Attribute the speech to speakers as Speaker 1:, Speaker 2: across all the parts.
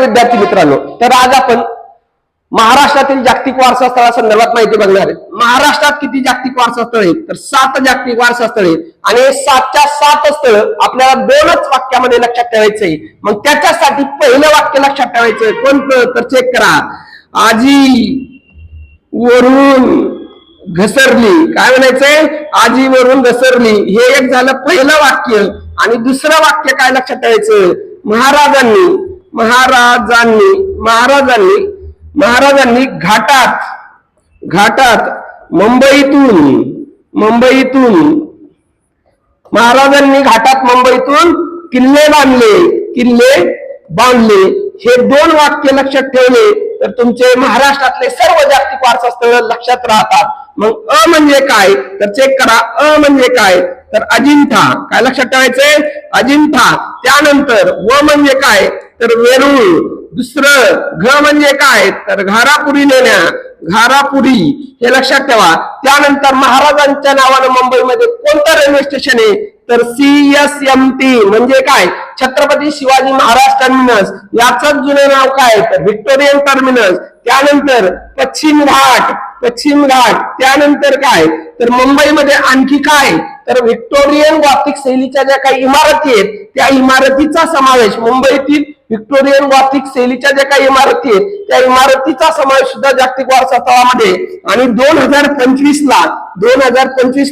Speaker 1: विद्यार्थी मित्रांनो, तर आज आपण महाराष्ट्रातील जागतिक वारसा स्थळासंदर्भात माहिती बघणार आहे। महाराष्ट्रात किती जागतिक वारसा स्थळ आहेत तर 7 जागतिक वारसा स्थळे आणि 7च्या 7 स्थळ आपल्याला 2च वाक्यामध्ये लक्षात ठेवायचं आहे। मग त्याच्यासाठी पहिलं वाक्य लक्षात ठेवायचं कोणतं तर चेक करा, आजी वरून घसरली। काय म्हणायचंय, आजी वरून घसरली, हे एक झालं पहिलं वाक्य। आणि दुसरं वाक्य काय लक्षात ठेवायचं, महाराजांनी घाटात मुंबईतून किल्ले बांधले। हे 2 वाक्य लक्षात ठेवले तर तुमचे महाराष्ट्रातले सर्व जागतिक वारसा स्थळ लक्षात राहतात। मग अ म्हणजे काय तर चेक करा, अ म्हणजे काय तर अजिंठा। काय लक्षात ठेवायचंय, अजिंठा। त्यानंतर व म्हणजे काय तर वेरूळ। दुसरं घ म्हणजे काय तर घारापुरी लेण्या, घारापुरी, हे लक्षात ठेवा। त्यानंतर महाराजांच्या नावानं मुंबईमध्ये कोणतं रेल्वे स्टेशन आहे तर CSMT म्हणजे काय, छत्रपती शिवाजी महाराज टर्मिनस। याच जुने नाव काय तर व्हिक्टोरियन टर्मिनस। त्यानंतर पश्चिम घाट। त्यानंतर काय तर मुंबईमध्ये आणखी काय तर व्हिक्टोरियन गॉथिक शैलीच्या ज्या काही इमारती आहेत त्या इमारतीचा समावेश, मुंबईतील व्हिक्टोरियन गॉथिक शैलीच्या ज्या काही इमारती आहेत त्या इमारतीचा समावेश सुद्धा जागतिक वारसा स्थळामध्ये। आणि 2025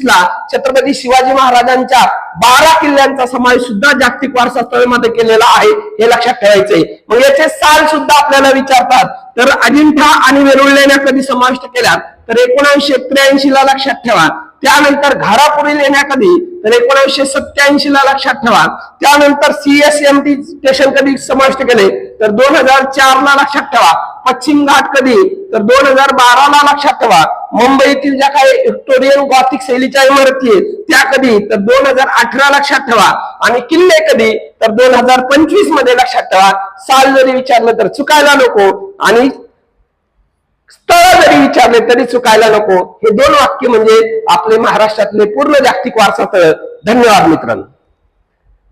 Speaker 1: ला छत्रपती शिवाजी महाराजांच्या 12 किल्ल्यांचा समावेश सुद्धा जागतिक वारसा स्थळामध्ये केलेला आहे, हे लक्षात ठेवायचंय। मग याचे साल सुद्धा आपल्याला विचारतात तर अजिंठा आणि वेरूळ लेण्या कधी समाविष्ट केल्या तर 1983 ला लक्षात ठेवा। त्यानंतर घारापुरी लेण्या कधी तर 1987 ला लक्षात ठेवा। त्यानंतर CSMT स्टेशन कधी समाविष्ट केले तर 2004 ला लक्षात ठेवा। पश्चिम घाट कधी तर 2012 ला लक्षात ठेवा। मुंबईतील ज्या काही व्हिक्टोरियन गॉथिक शैलीच्या इमारती आहेत त्या कधी तर 2018 लक्षात ठेवा। आणि किल्ले कधी तर 2025 मध्ये लक्षात ठेवा। साल जरी विचारलं तर चुकायला नको आणि स्थळ जरी विचारले तरी चुकायला नको। हे 2 वाक्य म्हणजे आपले महाराष्ट्रातले पूर्ण जागतिक वारसा स्थळ। धन्यवाद मित्रांनो।